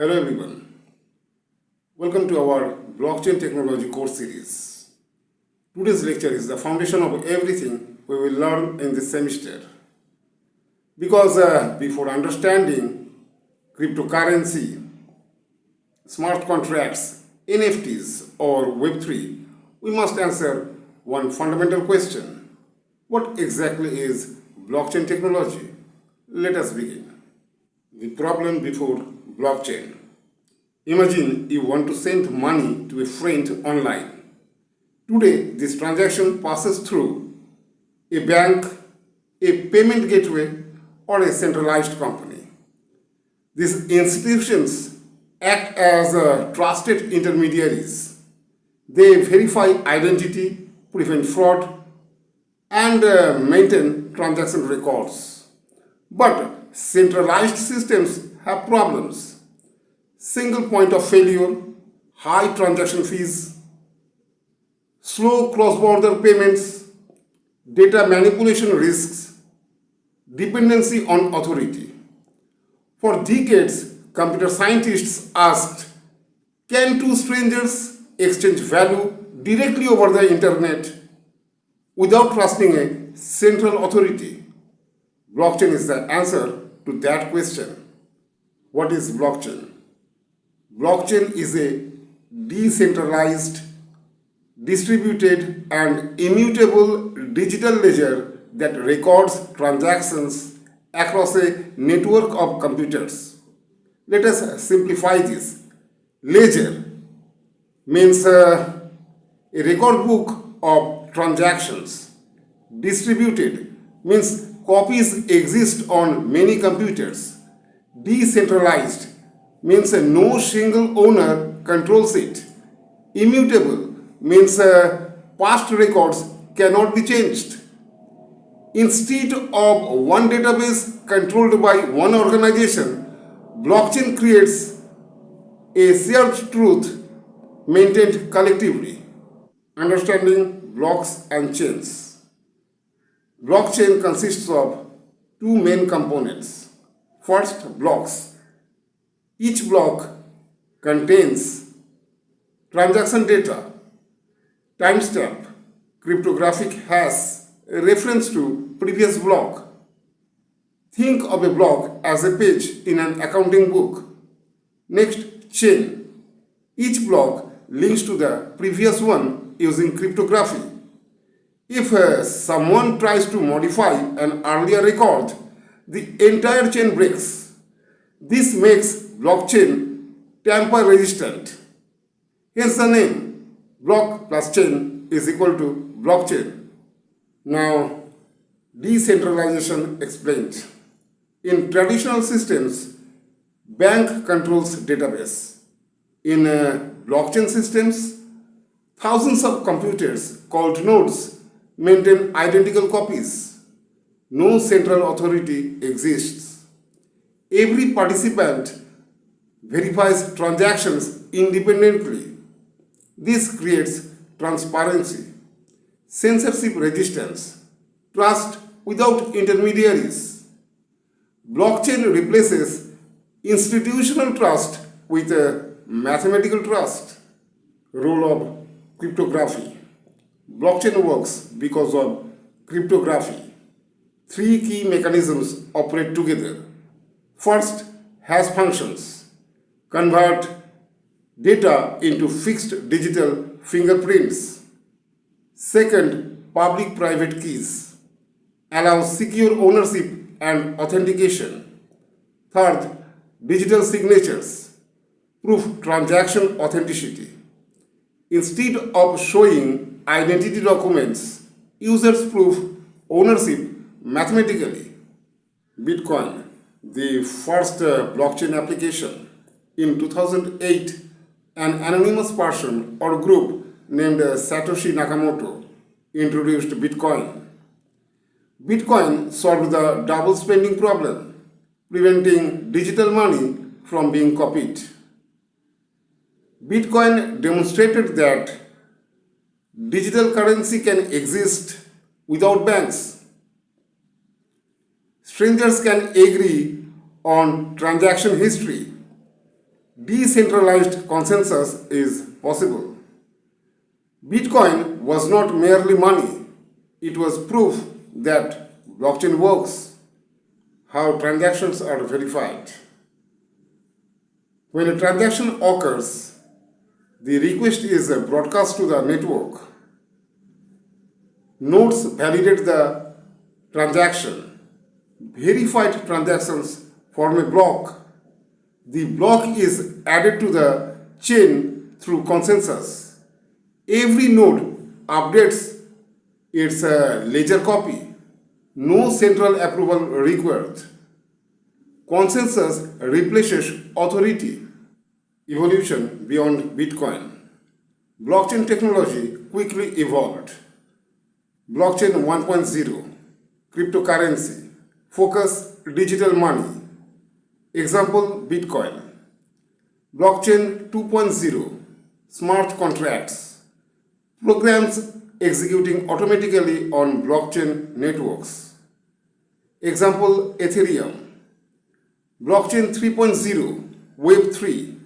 Hello everyone, welcome to our blockchain technology course series. Today's lecture is the foundation of everything we will learn in this semester. Because before understanding cryptocurrency, smart contracts, NFTs or Web3, we must answer one fundamental question. What exactly is blockchain technology? Let us begin. The problem before blockchain. Imagine you want to send money to a friend online. Today, this transaction passes through a bank, a payment gateway, or a centralized company. These institutions act as trusted intermediaries. They verify identity, prevent fraud, and maintain transaction records. But centralized systems have problems. Single point of failure, high transaction fees, slow cross-border payments, data manipulation risks, dependency on authority. For decades, computer scientists asked, can two strangers exchange value directly over the internet without trusting a central authority? Blockchain is the answer to that question. What is blockchain? Blockchain is a decentralized, distributed, and immutable digital ledger that records transactions across a network of computers. Let us simplify this. Ledger means a record book of transactions. Distributed means copies exist on many computers. Decentralized means no single owner controls it. Immutable means past records cannot be changed. Instead of one database controlled by one organization, blockchain creates a shared truth maintained collectively. Understanding blocks and chains. Blockchain consists of two main components. First, blocks. Each block contains transaction data, timestamp, cryptographic hash, a reference to previous block. Think of a block as a page in an accounting book. Next, chain. Each block links to the previous one using cryptography. If someone tries to modify an earlier record, the entire chain breaks. This makes blockchain tamper-resistant. Hence the name, block plus chain is equal to blockchain. Now, decentralization explained. In traditional systems, bank controls database. In blockchain systems, thousands of computers called nodes maintain identical copies. No central authority exists. Every participant verifies transactions independently. This creates transparency, censorship resistance, trust without intermediaries. Blockchain replaces institutional trust with a mathematical trust. Role of cryptography. Blockchain works because of cryptography. Three key mechanisms operate together. First, hash functions convert data into fixed digital fingerprints. Second, public-private keys allow secure ownership and authentication. Third, digital signatures prove transaction authenticity. Instead of showing identity documents, users prove ownership mathematically. Bitcoin, the first blockchain application. In 2008, an anonymous person or group named Satoshi Nakamoto introduced Bitcoin. Bitcoin solved the double spending problem, preventing digital money from being copied. Bitcoin demonstrated that digital currency can exist without banks. Strangers can agree on transaction history. decentralized consensus is possible. Bitcoin was not merely money, it was proof that blockchain works. How transactions are verified. When a transaction occurs, the request is broadcast to the network. Nodes validate the transaction. Verified transactions form a block. The block is added to the chain through consensus. Every node updates its ledger copy. No central approval required. Consensus replaces authority. Evolution beyond Bitcoin. Blockchain technology quickly evolved. Blockchain 1.0, cryptocurrency, focus digital money. Example, Bitcoin. Blockchain 2.0, smart contracts, programs executing automatically on blockchain networks. Example, Ethereum. Blockchain 3.0, Web3,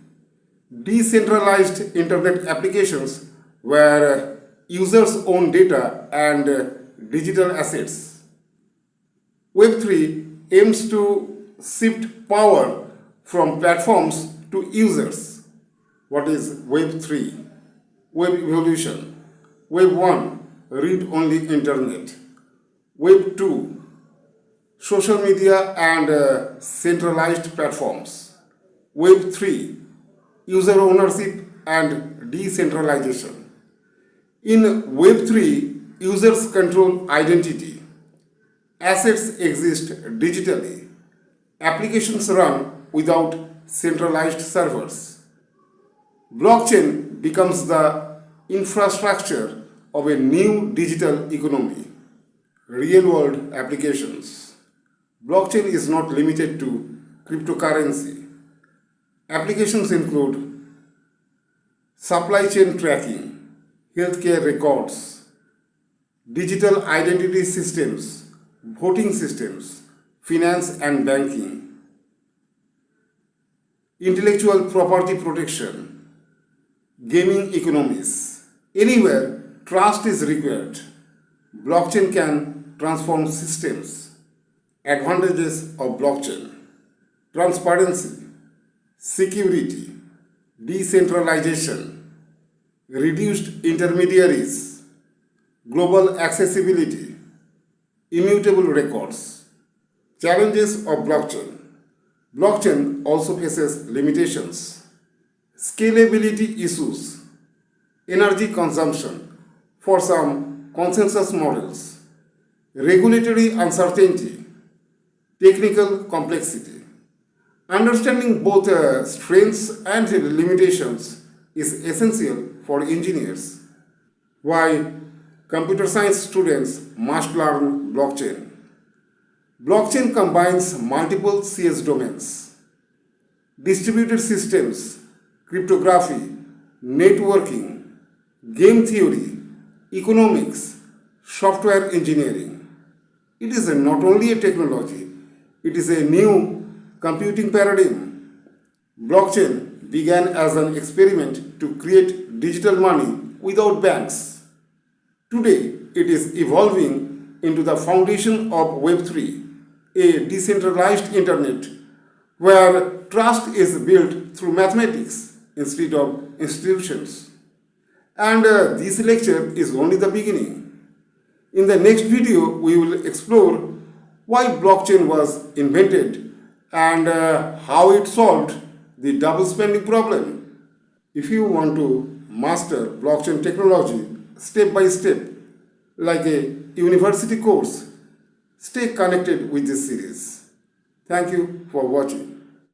decentralized internet applications where users own data and digital assets. Web3 aims to shift power from platforms to users. What is Web3? Web evolution. Web 1, read-only internet. Web 2, social media and centralized platforms. Web 3, user ownership and decentralization. In Web 3, users control identity. Assets exist digitally. Applications run without centralized servers. Blockchain becomes the infrastructure of a new digital economy. Real-world applications. Blockchain is not limited to cryptocurrency. Applications include supply chain tracking, healthcare records, digital identity systems, voting systems, finance and banking, intellectual property protection, gaming economies. Anywhere trust is required, blockchain can transform systems. Advantages of blockchain: transparency, security, decentralization, reduced intermediaries, global accessibility, immutable records. Challenges of blockchain: blockchain also faces limitations, scalability issues, energy consumption for some consensus models, regulatory uncertainty, technical complexity. Understanding both strengths and limitations is essential for engineers. Why computer science students must learn blockchain. Blockchain combines multiple CS domains: distributed systems, cryptography, networking, game theory, economics, software engineering. It is not only a technology, it is a new computing paradigm. Blockchain began as an experiment to create digital money without banks. Today, it is evolving into the foundation of Web3, a decentralized internet where trust is built through mathematics instead of institutions. And this lecture is only the beginning. In the next video, we will explore why blockchain was invented and how it solved the double spending problem. If you want to master blockchain technology step by step, like a university course, stay connected with this series. Thank you for watching.